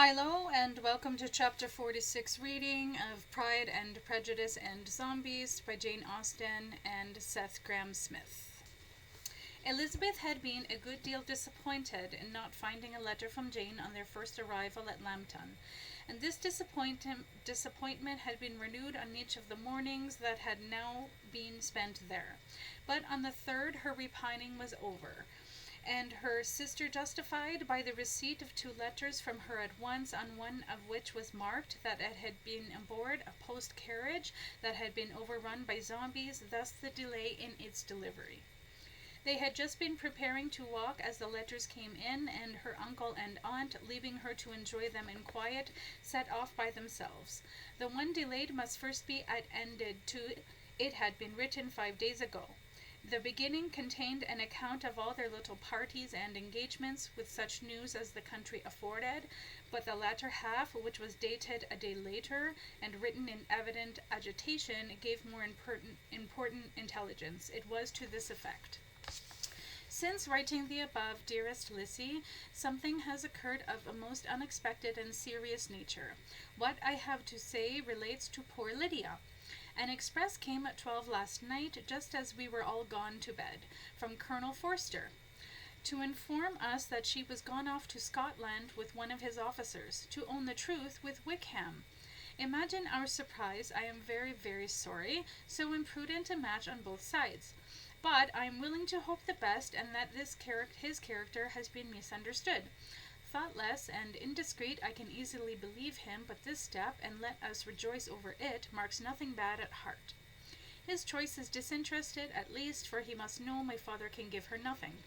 Hello and welcome to chapter 46 reading of Pride and Prejudice and Zombies by Jane Austen and Seth Grahame-Smith. Elizabeth had been a good deal disappointed in not finding a letter from Jane on their first arrival at Lambton, and this disappointment had been renewed on each of the mornings that had now been spent there. But on the third her repining was over, and her sister justified by the receipt of two letters from her at once, on one of which was marked that it had been aboard a post carriage that had been overrun by zombies, thus the delay in its delivery. They had just been preparing to walk as the letters came in, and her uncle and aunt, leaving her to enjoy them in quiet, set off by themselves. The one delayed must first be attended to. It had been written 5 days ago. The beginning contained an account of all their little parties and engagements, with such news as the country afforded, but the latter half, which was dated a day later and written in evident agitation, gave more important intelligence. It was to this effect: "Since writing the above, dearest Lizzie, something has occurred of a most unexpected and serious nature. What I have to say relates to poor Lydia. An express came at 12 last night, just as we were all gone to bed, from Colonel Forster, to inform us that she was gone off to Scotland with one of his officers, to own the truth, with Wickham. Imagine our surprise. I am very, very sorry, so imprudent a match on both sides. But I am willing to hope the best, and that his character has been misunderstood. Thoughtless and indiscreet, I can easily believe him, but this step, and let us rejoice over it, marks nothing bad at heart. His choice is disinterested, at least, for he must know my father can give her nothing.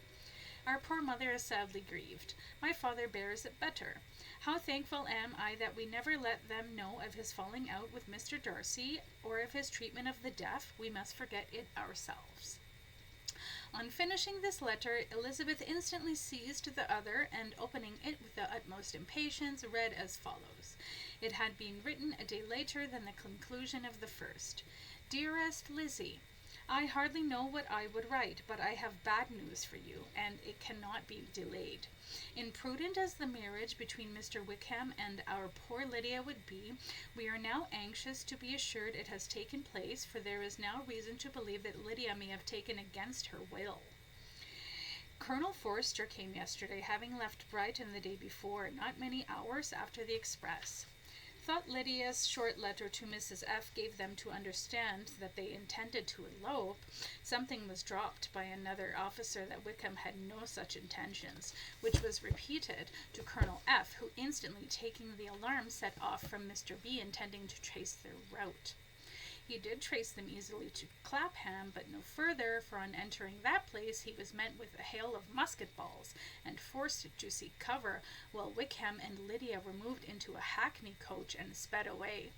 Our poor mother is sadly grieved. My father bears it better. How thankful am I that we never let them know of his falling out with Mr. Darcy, or of his treatment of the deaf. We must forget it ourselves." On finishing this letter, Elizabeth instantly seized the other, and opening it with the utmost impatience, read as follows. It had been written a day later than the conclusion of the first. "Dearest Lizzie, I hardly know what I would write, but I have bad news for you, and it cannot be delayed. Imprudent as the marriage between Mr. Wickham and our poor Lydia would be, we are now anxious to be assured it has taken place, for there is now reason to believe that Lydia may have taken against her will. Colonel Forster came yesterday, having left Brighton the day before, not many hours after the express. Thought Lydia's short letter to Mrs. F. gave them to understand that they intended to elope. Something was dropped by another officer that Wickham had no such intentions, which was repeated to Colonel F., who, instantly taking the alarm, set off from Mr. B., intending to trace their route. He did trace them easily to Clapham, but no further, for on entering that place he was met with a hail of musket balls, and forced to seek cover, while Wickham and Lydia were moved into a hackney coach and sped away.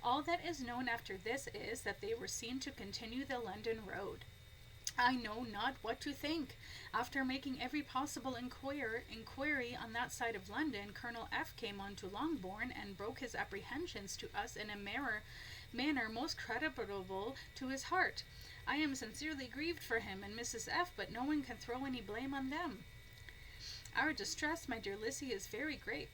All that is known after this is, that they were seen to continue the London road. I know not what to think. After making every possible inquiry on that side of London, Colonel F. came on to Longbourn, and broke his apprehensions to us in a manner most creditable to his heart. I am sincerely grieved for him and Mrs. F., but no one can throw any blame on them. Our distress, my dear Lizzie, is very great.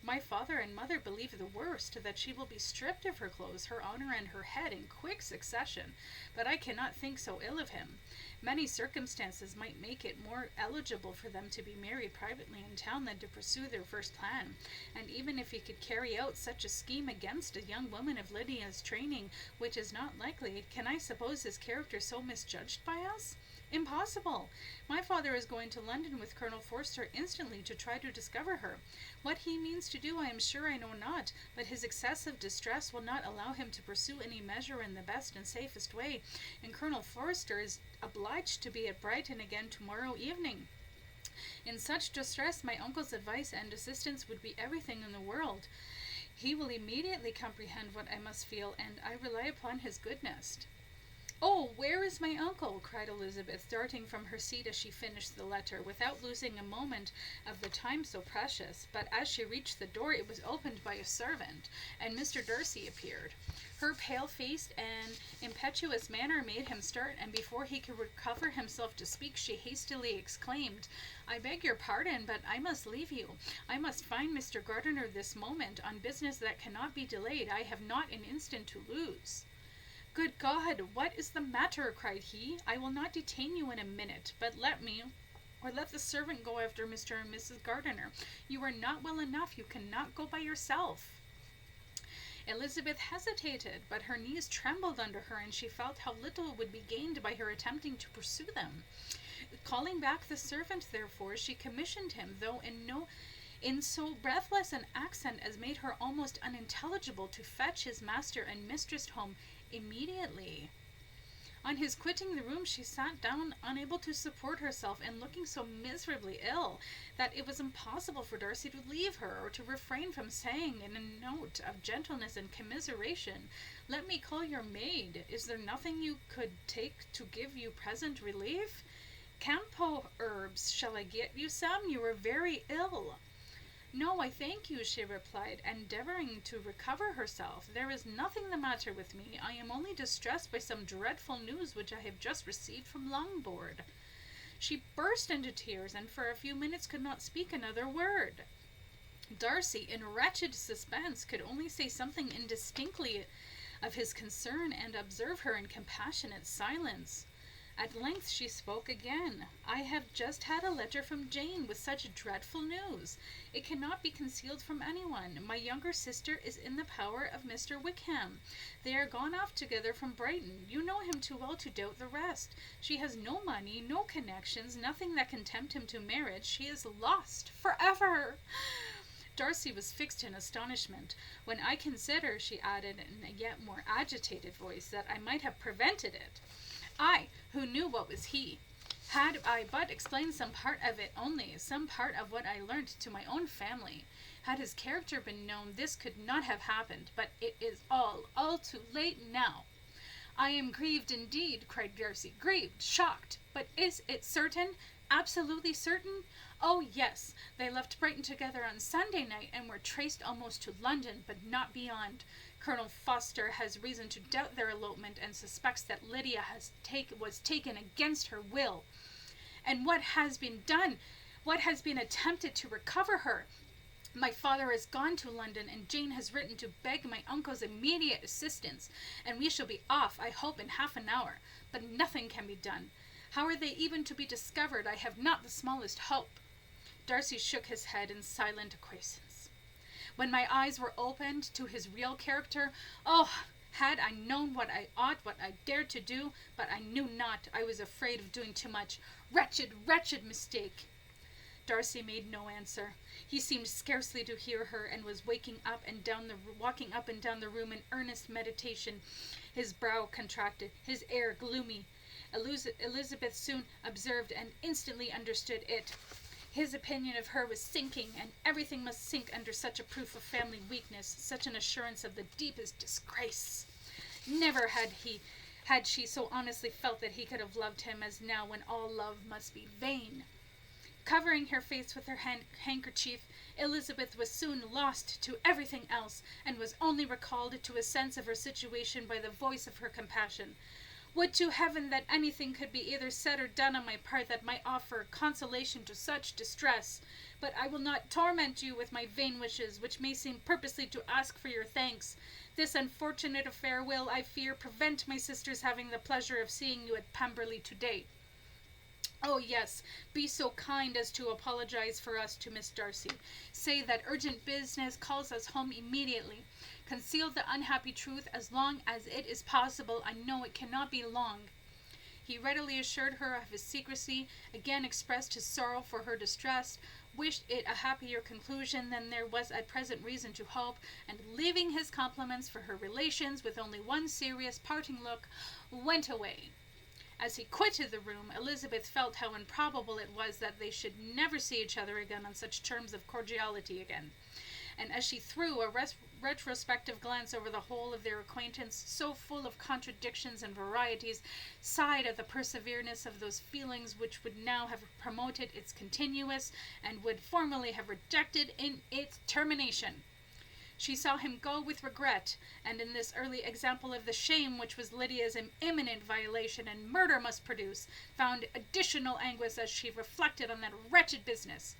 My father and mother believe the worst, that she will be stripped of her clothes, her honour, and her head in quick succession, but I cannot think so ill of him. Many circumstances might make it more eligible for them to be married privately in town than to pursue their first plan, and even if he could carry out such a scheme against a young woman of Lydia's training, which is not likely, can I suppose his character so misjudged by us? Impossible! My father is going to London with Colonel Forster instantly to try to discover her. What he means to do I am sure I know not, but his excessive distress will not allow him to pursue any measure in the best and safest way, and Colonel Forster is obliged to be at Brighton again tomorrow evening. In such distress my uncle's advice and assistance would be everything in the world. He will immediately comprehend what I must feel, and I rely upon his goodness. "Oh, where is my uncle?" cried Elizabeth, darting from her seat as she finished the letter, without losing a moment of the time so precious. But as she reached the door, it was opened by a servant, and Mr. Darcy appeared. Her pale face and impetuous manner made him start, and before he could recover himself to speak, she hastily exclaimed, "I beg your pardon, but I must leave you. I must find Mr. Gardiner this moment, on business that cannot be delayed. I have not an instant to lose." "Good God, what is the matter?" cried he. "I will not detain you in a minute, but let the servant go after Mr. and Mrs. Gardiner. You are not well enough. You cannot go by yourself." Elizabeth hesitated, but her knees trembled under her, and she felt how little would be gained by her attempting to pursue them. Calling back the servant, therefore, she commissioned him, though in so breathless an accent as made her almost unintelligible, to fetch his master and mistress home immediately. On his quitting the room, she sat down, unable to support herself, and looking so miserably ill that it was impossible for Darcy to leave her, or to refrain from saying, in a note of gentleness and commiseration, "Let me call your maid. Is there nothing you could take to give you present relief? Campo herbs, shall I get you some? You are very ill." "No, I thank you," she replied, endeavoring to recover herself. "There is nothing the matter with me. I am only distressed by some dreadful news which I have just received from Longbourn." She burst into tears, and for a few minutes could not speak another word. Darcy, in wretched suspense, could only say something indistinctly of his concern, and observe her in compassionate silence. At length she spoke again. "I have just had a letter from Jane with such dreadful news. It cannot be concealed from anyone. My younger sister is in the power of Mr. Wickham. They are gone off together from Brighton. You know him too well to doubt the rest. She has no money, no connections, nothing that can tempt him to marriage. She is lost forever." Darcy was fixed in astonishment. "When I consider," she added in a yet more agitated voice, "that I might have prevented it. I, who knew what was he. Had I but explained some part of it only, some part of what I learnt to my own family. Had his character been known, this could not have happened, but it is all too late now." "I am grieved indeed," cried Darcy. "Grieved, shocked. But is it certain? Absolutely certain?" "Oh, yes. They left Brighton together on Sunday night, and were traced almost to London, but not beyond. Colonel Foster has reason to doubt their elopement, and suspects that Lydia was taken against her will." "And what has been done? What has been attempted to recover her?" "My father has gone to London, and Jane has written to beg my uncle's immediate assistance, and we shall be off, I hope, in half an hour. But nothing can be done. How are they even to be discovered? I have not the smallest hope." Darcy shook his head in silent acquiescence. "When my eyes were opened to his real character, oh, had I known what I ought, what I dared to do, but I knew not. I was afraid of doing too much. Wretched, wretched mistake." Darcy made no answer. He seemed scarcely to hear her, and was walking up and down the room in earnest meditation, his brow contracted, his air gloomy. Elizabeth soon observed and instantly understood it. His opinion of her was sinking, and everything must sink under such a proof of family weakness, such an assurance of the deepest disgrace. Never had she so honestly felt that he could have loved him as now, when all love must be vain. Covering her face with her handkerchief, Elizabeth was soon lost to everything else, and was only recalled to a sense of her situation by the voice of her compassion. "Would to heaven that anything could be either said or done on my part that might offer consolation to such distress! But I will not torment you with my vain wishes, which may seem purposely to ask for your thanks. This unfortunate affair will, I fear, prevent my sister's having the pleasure of seeing you at Pemberley today. Oh, yes, be so kind as to apologize for us to Miss Darcy. Say that urgent business calls us home immediately. Conceal the unhappy truth as long as it is possible. I know it cannot be long." He readily assured her of his secrecy, again expressed his sorrow for her distress, wished it a happier conclusion than there was at present reason to hope, and leaving his compliments for her relations with only one serious parting look, went away. As he quitted the room, Elizabeth felt how improbable it was that they should never see each other again on such terms of cordiality again. and as she threw a retrospective glance over the whole of their acquaintance, so full of contradictions and varieties, sighed at the perseverance of those feelings which would now have promoted its continuance, and would formerly have rejected in its termination. She saw him go with regret, and in this early example of the shame which was Lydia's imminent violation and murder must produce, found additional anguish as she reflected on that wretched business.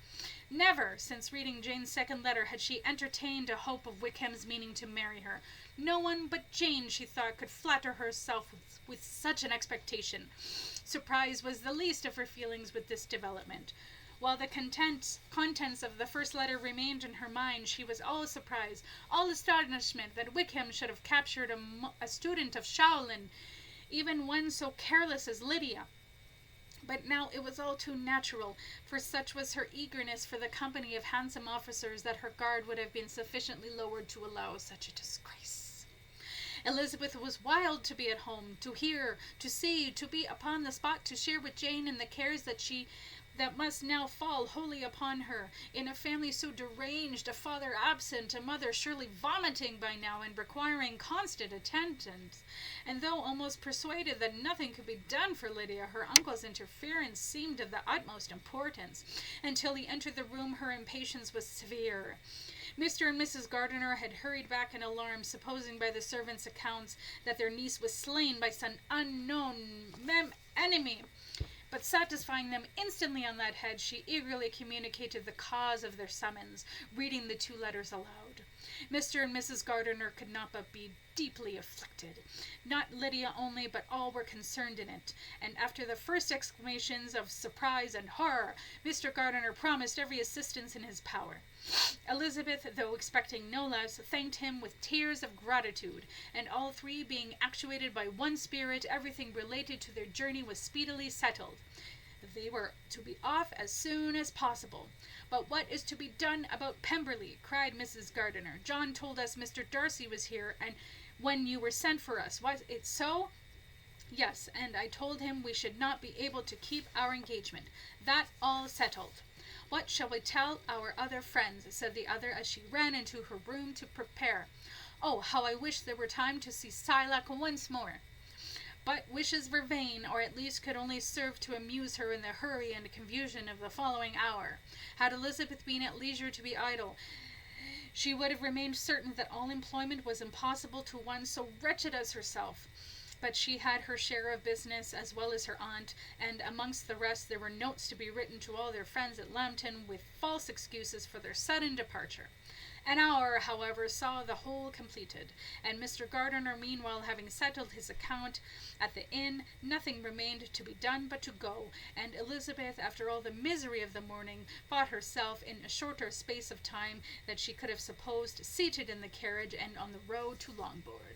Never, since reading Jane's second letter, had she entertained a hope of Wickham's meaning to marry her. No one but Jane, she thought, could flatter herself with such an expectation. Surprise was the least of her feelings with this development. While the contents of the first letter remained in her mind, she was all surprise, all astonishment that Wickham should have captured a student of Shaolin, even one so careless as Lydia. But now it was all too natural, for such was her eagerness for the company of handsome officers that her guard would have been sufficiently lowered to allow such a disgrace. Elizabeth was wild to be at home, to hear, to see, to be upon the spot, to share with Jane in the cares that must now fall wholly upon her, in a family so deranged, a father absent, a mother surely vomiting by now and requiring constant attendance. And though almost persuaded that nothing could be done for Lydia, her uncle's interference seemed of the utmost importance. Until he entered the room, her impatience was severe. Mr. and Mrs. Gardiner had hurried back in alarm, supposing by the servants' accounts that their niece was slain by some unknown enemy. But satisfying them instantly on that head, she eagerly communicated the cause of their summons, reading the 2 letters aloud. Mr. and Mrs. Gardiner could not but be deeply afflicted. Not Lydia only, but all were concerned in it, and after the first exclamations of surprise and horror, Mr. Gardiner promised every assistance in his power. Elizabeth, though expecting no less, thanked him with tears of gratitude, and all 3 being actuated by one spirit, everything related to their journey was speedily settled. They were to be off as soon as possible. "But what is to be done about Pemberley?" cried Mrs. Gardiner. "John told us Mr. Darcy was here, and when you were sent for us. Was it so?" "Yes, and I told him we should not be able to keep our engagement. That all settled." "What shall we tell our other friends?" said the other as she ran into her room to prepare. "Oh, how I wish there were time to see Shylock once more." But wishes were vain, or at least could only serve to amuse her in the hurry and confusion of the following hour. Had Elizabeth been at leisure to be idle, she would have remained certain that all employment was impossible to one so wretched as herself. But she had her share of business as well as her aunt, and amongst the rest there were notes to be written to all their friends at Lambton with false excuses for their sudden departure. An hour, however, saw the whole completed, and Mr. Gardiner meanwhile having settled his account at the inn, nothing remained to be done but to go, and Elizabeth, after all the misery of the morning, thought herself in a shorter space of time than she could have supposed seated in the carriage and on the road to Longbourn.